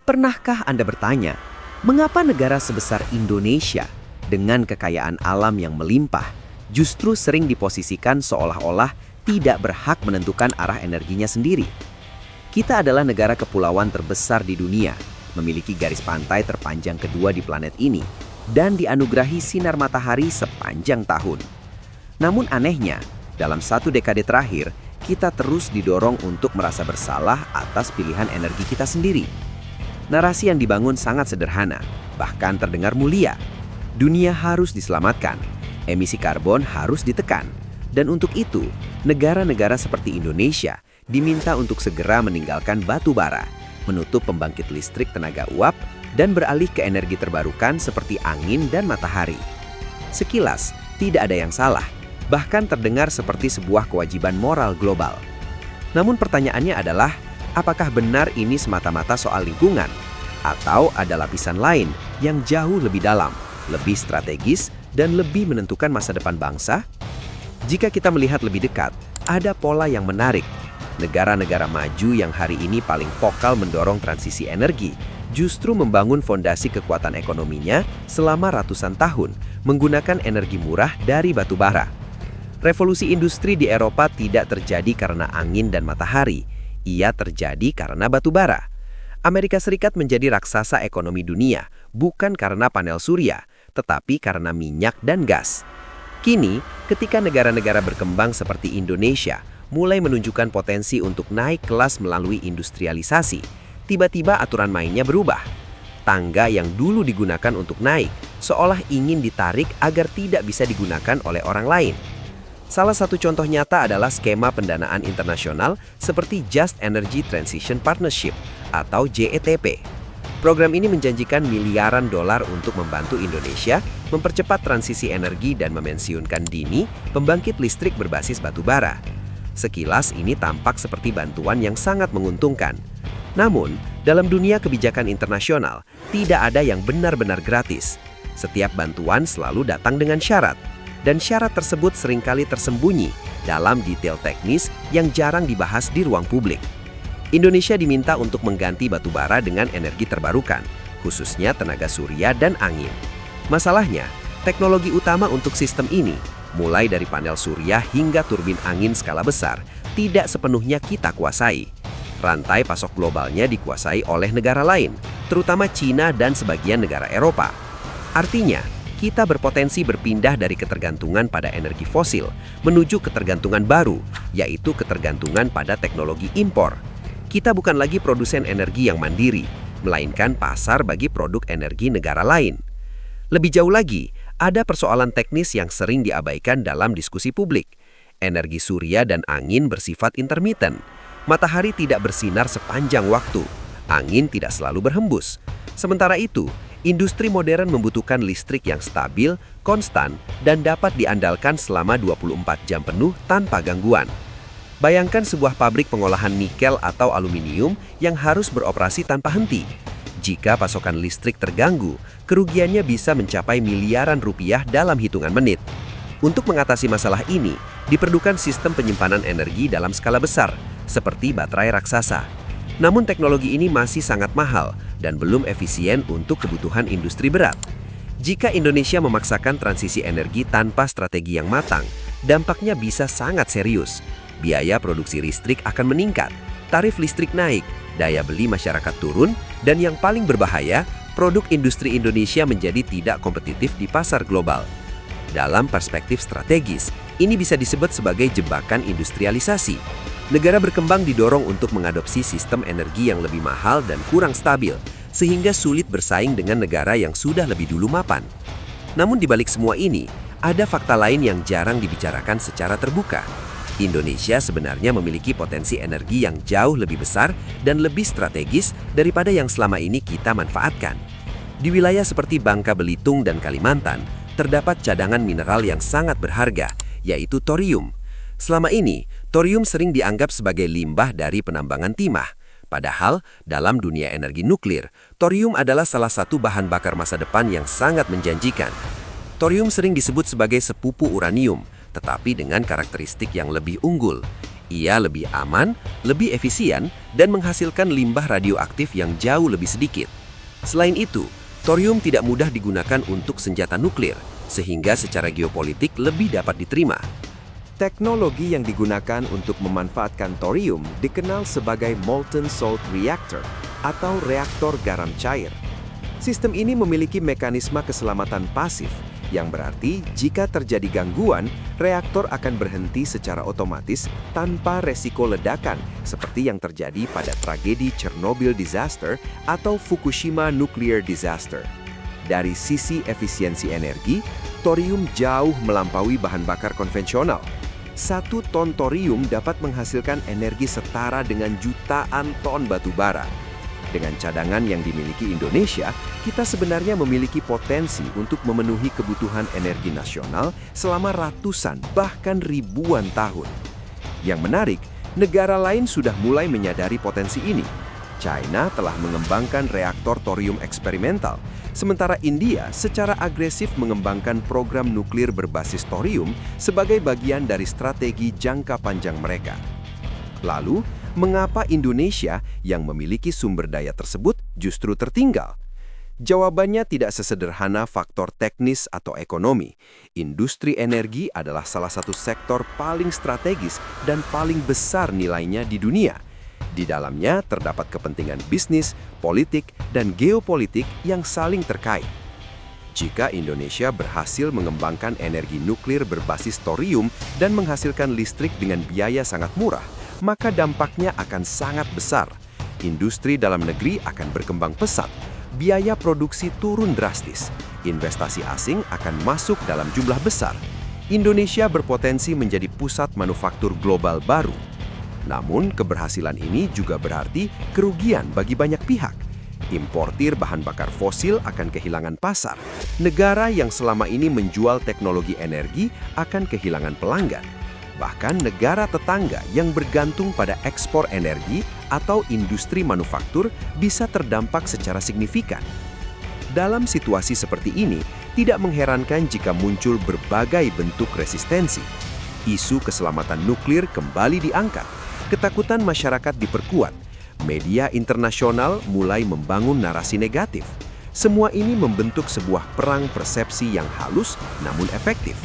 Pernahkah Anda bertanya, mengapa negara sebesar Indonesia dengan kekayaan alam yang melimpah justru sering diposisikan seolah-olah tidak berhak menentukan arah energinya sendiri? Kita adalah negara kepulauan terbesar di dunia, memiliki garis pantai terpanjang kedua di planet ini, dan dianugerahi sinar matahari sepanjang tahun. Namun anehnya, dalam satu dekade terakhir, kita terus didorong untuk merasa bersalah atas pilihan energi kita sendiri. Narasi yang dibangun sangat sederhana, bahkan terdengar mulia. Dunia harus diselamatkan, emisi karbon harus ditekan, dan untuk itu, negara-negara seperti Indonesia diminta untuk segera meninggalkan batu bara, menutup pembangkit listrik tenaga uap, dan beralih ke energi terbarukan seperti angin dan matahari. Sekilas, tidak ada yang salah, bahkan terdengar seperti sebuah kewajiban moral global. Namun pertanyaannya adalah, apakah benar ini semata-mata soal lingkungan? Atau ada lapisan lain yang jauh lebih dalam, lebih strategis, dan lebih menentukan masa depan bangsa? Jika kita melihat lebih dekat, ada pola yang menarik. Negara-negara maju yang hari ini paling vokal mendorong transisi energi, justru membangun fondasi kekuatan ekonominya selama ratusan tahun menggunakan energi murah dari batu bara. Revolusi industri di Eropa tidak terjadi karena angin dan matahari, ia terjadi karena batu bara. Amerika Serikat menjadi raksasa ekonomi dunia bukan karena panel surya, tetapi karena minyak dan gas. Kini, ketika negara-negara berkembang seperti Indonesia mulai menunjukkan potensi untuk naik kelas melalui industrialisasi, tiba-tiba aturan mainnya berubah. Tangga yang dulu digunakan untuk naik seolah ingin ditarik agar tidak bisa digunakan oleh orang lain. Salah satu contoh nyata adalah skema pendanaan internasional seperti Just Energy Transition Partnership atau JETP. Program ini menjanjikan miliaran dolar untuk membantu Indonesia mempercepat transisi energi dan memensiunkan dini pembangkit listrik berbasis batu bara. Sekilas ini tampak seperti bantuan yang sangat menguntungkan. Namun, dalam dunia kebijakan internasional, tidak ada yang benar-benar gratis. Setiap bantuan selalu datang dengan syarat. Dan syarat tersebut seringkali tersembunyi dalam detail teknis yang jarang dibahas di ruang publik. Indonesia diminta untuk mengganti batu bara dengan energi terbarukan, khususnya tenaga surya dan angin. Masalahnya, teknologi utama untuk sistem ini, mulai dari panel surya hingga turbin angin skala besar, tidak sepenuhnya kita kuasai. Rantai pasok globalnya dikuasai oleh negara lain, terutama Cina dan sebagian negara Eropa. Artinya, kita berpotensi berpindah dari ketergantungan pada energi fosil menuju ketergantungan baru, yaitu ketergantungan pada teknologi impor. Kita bukan lagi produsen energi yang mandiri, melainkan pasar bagi produk energi negara lain. Lebih jauh lagi, ada persoalan teknis yang sering diabaikan dalam diskusi publik. Energi surya dan angin bersifat intermiten. Matahari tidak bersinar sepanjang waktu. Angin tidak selalu berhembus. Sementara itu, industri modern membutuhkan listrik yang stabil, konstan, dan dapat diandalkan selama 24 jam penuh tanpa gangguan. Bayangkan sebuah pabrik pengolahan nikel atau aluminium yang harus beroperasi tanpa henti. Jika pasokan listrik terganggu, kerugiannya bisa mencapai miliaran rupiah dalam hitungan menit. Untuk mengatasi masalah ini, diperlukan sistem penyimpanan energi dalam skala besar, seperti baterai raksasa. Namun teknologi ini masih sangat mahal dan belum efisien untuk kebutuhan industri berat. Jika Indonesia memaksakan transisi energi tanpa strategi yang matang, dampaknya bisa sangat serius. Biaya produksi listrik akan meningkat, tarif listrik naik, daya beli masyarakat turun, dan yang paling berbahaya, produk industri Indonesia menjadi tidak kompetitif di pasar global. Dalam perspektif strategis, ini bisa disebut sebagai jebakan industrialisasi. Negara berkembang didorong untuk mengadopsi sistem energi yang lebih mahal dan kurang stabil, sehingga sulit bersaing dengan negara yang sudah lebih dulu mapan. Namun di balik semua ini, ada fakta lain yang jarang dibicarakan secara terbuka. Indonesia sebenarnya memiliki potensi energi yang jauh lebih besar dan lebih strategis daripada yang selama ini kita manfaatkan. Di wilayah seperti Bangka Belitung dan Kalimantan, terdapat cadangan mineral yang sangat berharga, yaitu thorium. Selama ini, thorium sering dianggap sebagai limbah dari penambangan timah. Padahal, dalam dunia energi nuklir, thorium adalah salah satu bahan bakar masa depan yang sangat menjanjikan. Thorium sering disebut sebagai sepupu uranium, tetapi dengan karakteristik yang lebih unggul. Ia lebih aman, lebih efisien, dan menghasilkan limbah radioaktif yang jauh lebih sedikit. Selain itu, thorium tidak mudah digunakan untuk senjata nuklir, sehingga secara geopolitik lebih dapat diterima. Teknologi yang digunakan untuk memanfaatkan thorium dikenal sebagai molten salt reactor atau reaktor garam cair. Sistem ini memiliki mekanisme keselamatan pasif, yang berarti jika terjadi gangguan, reaktor akan berhenti secara otomatis tanpa resiko ledakan seperti yang terjadi pada tragedi Chernobyl disaster atau Fukushima nuclear disaster. Dari sisi efisiensi energi, thorium jauh melampaui bahan bakar konvensional. 1 ton thorium dapat menghasilkan energi setara dengan jutaan ton batu bara. Dengan cadangan yang dimiliki Indonesia, kita sebenarnya memiliki potensi untuk memenuhi kebutuhan energi nasional selama ratusan bahkan ribuan tahun. Yang menarik, negara lain sudah mulai menyadari potensi ini. China telah mengembangkan reaktor thorium eksperimental, sementara India secara agresif mengembangkan program nuklir berbasis thorium sebagai bagian dari strategi jangka panjang mereka. Lalu, mengapa Indonesia yang memiliki sumber daya tersebut justru tertinggal? Jawabannya tidak sesederhana faktor teknis atau ekonomi. Industri energi adalah salah satu sektor paling strategis dan paling besar nilainya di dunia. Di dalamnya terdapat kepentingan bisnis, politik, dan geopolitik yang saling terkait. Jika Indonesia berhasil mengembangkan energi nuklir berbasis thorium dan menghasilkan listrik dengan biaya sangat murah, maka dampaknya akan sangat besar. Industri dalam negeri akan berkembang pesat, biaya produksi turun drastis, investasi asing akan masuk dalam jumlah besar. Indonesia berpotensi menjadi pusat manufaktur global baru. Namun, keberhasilan ini juga berarti kerugian bagi banyak pihak. Importir bahan bakar fosil akan kehilangan pasar. Negara yang selama ini menjual teknologi energi akan kehilangan pelanggan. Bahkan negara tetangga yang bergantung pada ekspor energi atau industri manufaktur bisa terdampak secara signifikan. Dalam situasi seperti ini, tidak mengherankan jika muncul berbagai bentuk resistensi. Isu keselamatan nuklir kembali diangkat, ketakutan masyarakat diperkuat, media internasional mulai membangun narasi negatif. Semua ini membentuk sebuah perang persepsi yang halus namun efektif.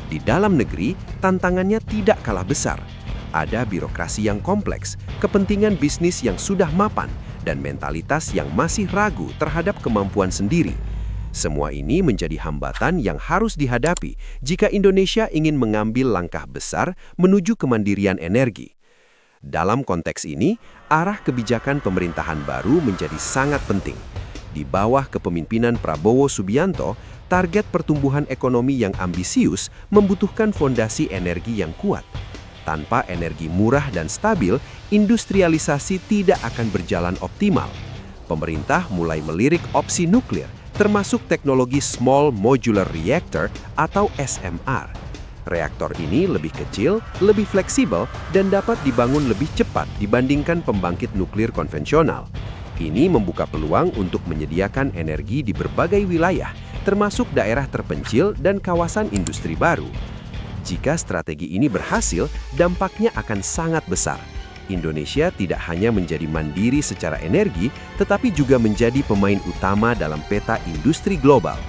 Di dalam negeri, tantangannya tidak kalah besar. Ada birokrasi yang kompleks, kepentingan bisnis yang sudah mapan, dan mentalitas yang masih ragu terhadap kemampuan sendiri. Semua ini menjadi hambatan yang harus dihadapi jika Indonesia ingin mengambil langkah besar menuju kemandirian energi. Dalam konteks ini, arah kebijakan pemerintahan baru menjadi sangat penting. Di bawah kepemimpinan Prabowo Subianto, target pertumbuhan ekonomi yang ambisius membutuhkan fondasi energi yang kuat. Tanpa energi murah dan stabil, industrialisasi tidak akan berjalan optimal. Pemerintah mulai melirik opsi nuklir, termasuk teknologi Small Modular Reactor atau SMR. Reaktor ini lebih kecil, lebih fleksibel, dan dapat dibangun lebih cepat dibandingkan pembangkit nuklir konvensional. Ini membuka peluang untuk menyediakan energi di berbagai wilayah, termasuk daerah terpencil dan kawasan industri baru. Jika strategi ini berhasil, dampaknya akan sangat besar. Indonesia tidak hanya menjadi mandiri secara energi, tetapi juga menjadi pemain utama dalam peta industri global.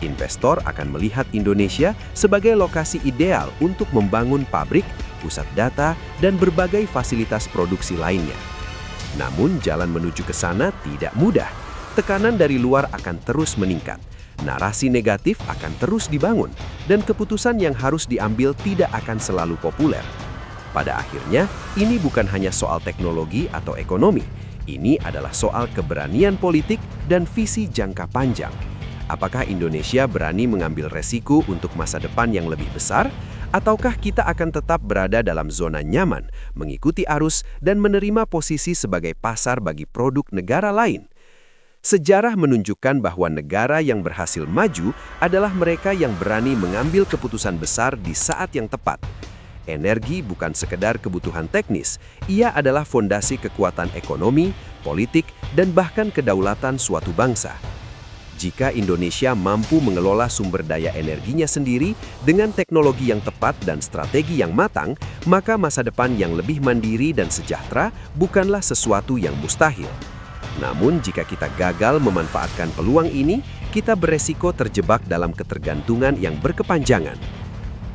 Investor akan melihat Indonesia sebagai lokasi ideal untuk membangun pabrik, pusat data, dan berbagai fasilitas produksi lainnya. Namun, jalan menuju ke sana tidak mudah. Tekanan dari luar akan terus meningkat. Narasi negatif akan terus dibangun, dan keputusan yang harus diambil tidak akan selalu populer. Pada akhirnya, ini bukan hanya soal teknologi atau ekonomi. Ini adalah soal keberanian politik dan visi jangka panjang. Apakah Indonesia berani mengambil resiko untuk masa depan yang lebih besar? Ataukah kita akan tetap berada dalam zona nyaman, mengikuti arus, dan menerima posisi sebagai pasar bagi produk negara lain? Sejarah menunjukkan bahwa negara yang berhasil maju adalah mereka yang berani mengambil keputusan besar di saat yang tepat. Energi bukan sekedar kebutuhan teknis, ia adalah fondasi kekuatan ekonomi, politik, dan bahkan kedaulatan suatu bangsa. Jika Indonesia mampu mengelola sumber daya energinya sendiri dengan teknologi yang tepat dan strategi yang matang, maka masa depan yang lebih mandiri dan sejahtera bukanlah sesuatu yang mustahil. Namun jika kita gagal memanfaatkan peluang ini, kita beresiko terjebak dalam ketergantungan yang berkepanjangan.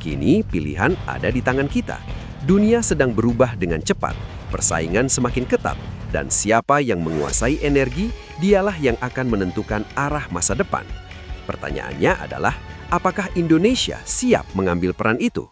Kini pilihan ada di tangan kita. Dunia sedang berubah dengan cepat, persaingan semakin ketat, dan siapa yang menguasai energi, dialah yang akan menentukan arah masa depan. Pertanyaannya adalah, apakah Indonesia siap mengambil peran itu?